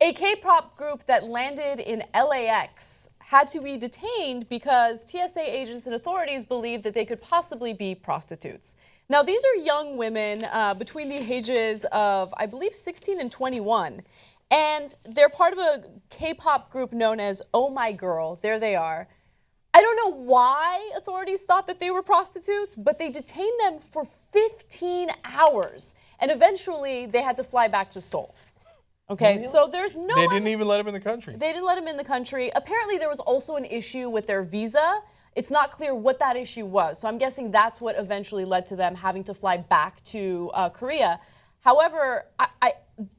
A K-pop group that landed in LAX had to be detained because TSA agents and authorities believed that they could possibly be prostitutes. Now, these are young women between the ages of, I believe, 16 and 21. And they're part of a K-pop group known as Oh My Girl. There they are. I don't know why authorities thought that they were prostitutes, but they detained them for 15 hours. And eventually, they had to fly back to Seoul. Okay, really? So there's no... They didn't even let him in the country. They didn't let him in the country. Apparently, there was also an issue with their visa. It's not clear what that issue was. So I'm guessing that's what eventually led to them having to fly back to Korea. However,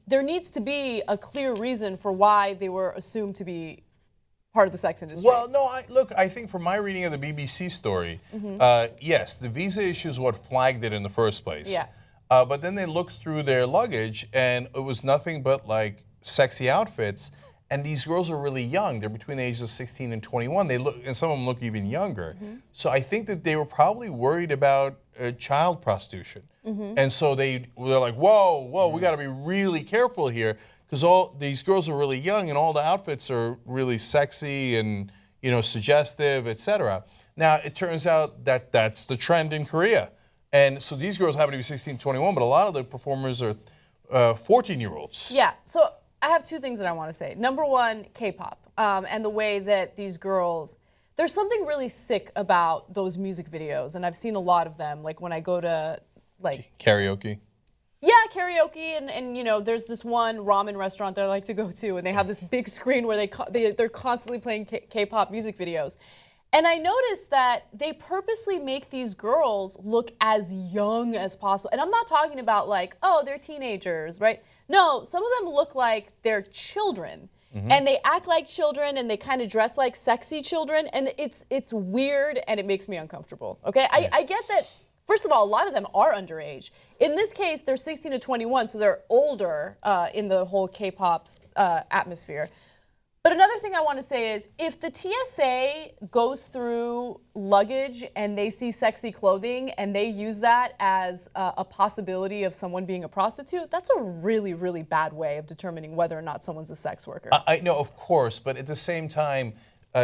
there needs to be a clear reason for why they were assumed to be part of the sex industry. Well, no, look, I think from my reading of the BBC story, yes, the visa issue is what flagged it in the first place. Yeah. But then they looked through their luggage, and it was nothing but like sexy outfits. And these girls are really young. They're between the ages of 16 and 21. They look, and some of them look even younger. So I think that they were probably worried about child prostitution. And so they're like, whoa, we got to be really careful here, because all these girls are really young, and all the outfits are really sexy and suggestive, etc. Now it turns out that that's the trend in Korea. And so these girls happen to be 16, 21, but a lot of the performers are 14-year-olds. Yeah, so I have two things that I want to say. Number one, K-pop, and the way that these girls, there's something really sick about those music videos, and I've seen a lot of them, like when I go to, like... Karaoke? Yeah, karaoke, and there's this one ramen restaurant that I like to go to, and they have this big screen where they're constantly playing K-pop music videos. And I noticed that they purposely make these girls look as young as possible. And I'm not talking about like, oh, they're teenagers, right? No, some of them look like they're children. And they act like children, and they kind of dress like sexy children. And it's weird, and it makes me uncomfortable, okay? I get that, first of all, a lot of them are underage. In this case, they're 16 to 21, so they're older in the whole K-pop atmosphere. But another thing I want to say is, if the TSA goes through luggage and they see sexy clothing and they use that as a possibility of someone being a prostitute, that's a really, really bad way of determining whether or not someone's a sex worker. I know, of course, but at the same time,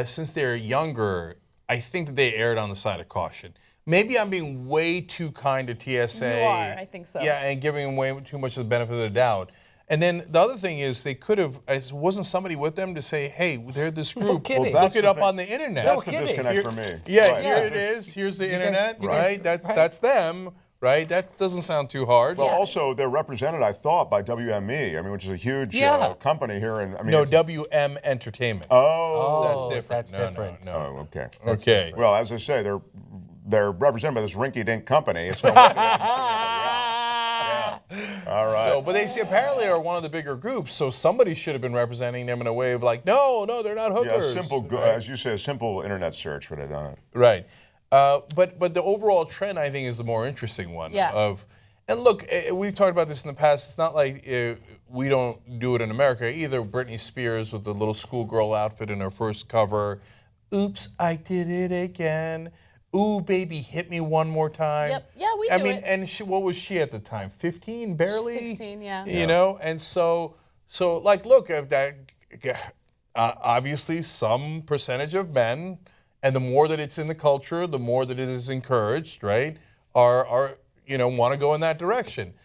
since they're younger, I think that they erred on the side of caution. Maybe I'm being way too kind to TSA. You are, I think so. Yeah, and giving them way too much of the benefit of the doubt. And then the other thing is, they could have, wasn't somebody with them to say, hey, they're this group, look it up on the internet. That's the disconnect for me. Yeah, here it is, here's the internet, right? That's them, right? That doesn't sound too hard. Well, also, they're represented, I thought, by WME, which is a huge company here. No, WM Entertainment. Oh. That's different. That's different. No. Oh, okay. Okay. Well, as I say, they're represented by this rinky-dink company. It's no wonder All right. So, but they apparently are one of the bigger groups, so somebody should have been representing them in a way of like, no, they're not hookers. Yeah, as you say, a simple internet search would have done it. Right. But the overall trend, I think, is the more interesting one. Yeah. And look, we've talked about this in the past. It's not like we don't do it in America either. Britney Spears with the little schoolgirl outfit in her first cover. Oops, I did it again. Ooh, baby, hit me one more time. Yep. Yeah, we do it. I mean, and what was she at the time? 15, barely? 16, yeah. You know, and so like, look, obviously some percentage of men, and the more that it's in the culture, the more that it is encouraged, right, are want to go in that direction.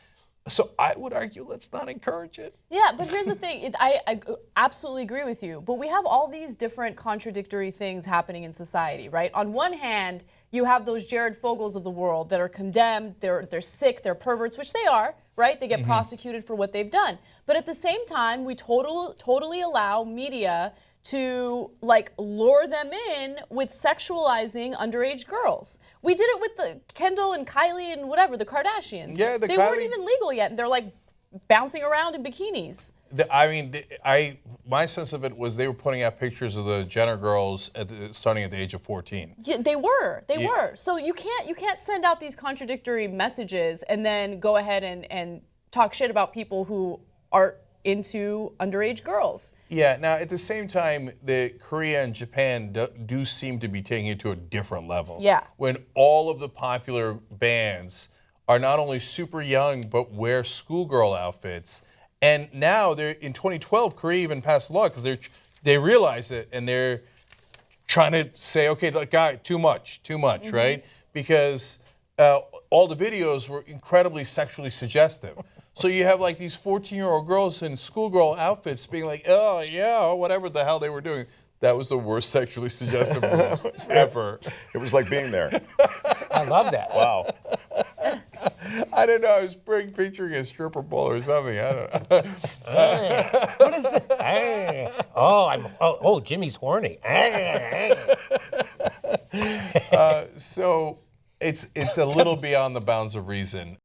So I would argue, let's not encourage it. Yeah, but here's the thing. I absolutely agree with you. But we have all these different contradictory things happening in society, right? On one hand, you have those Jared Fogels of the world that are condemned. They're sick. They're perverts, which they are, right? They get prosecuted for what they've done. But at the same time, we totally allow media to like lure them in with sexualizing underage girls. We did it with the Kendall and Kylie and whatever, the Kardashians. Yeah, they weren't even legal yet, and they're like bouncing around in bikinis. My sense of it was they were putting out pictures of the Jenner girls starting at the age of 14. Yeah, they were. So you can't send out these contradictory messages and then go ahead and talk shit about people who are into underage girls. Yeah, now at the same time, Korea and Japan do seem to be taking it to a different level. Yeah. When all of the popular bands are not only super young, but wear schoolgirl outfits, And now they're in 2012, Korea even passed a law because they realize it and they're trying to say, okay, look, guy, too much, right? Because all the videos were incredibly sexually suggestive. So you have like these 14-year-old girls in schoolgirl outfits being like, oh yeah, whatever the hell they were doing. That was the worst sexually suggestive moves ever. It was like being there. I love that. Wow. I don't know. I was picturing a stripper pole or something. I don't know. What is this? Oh, Jimmy's horny. So it's a little beyond the bounds of reason.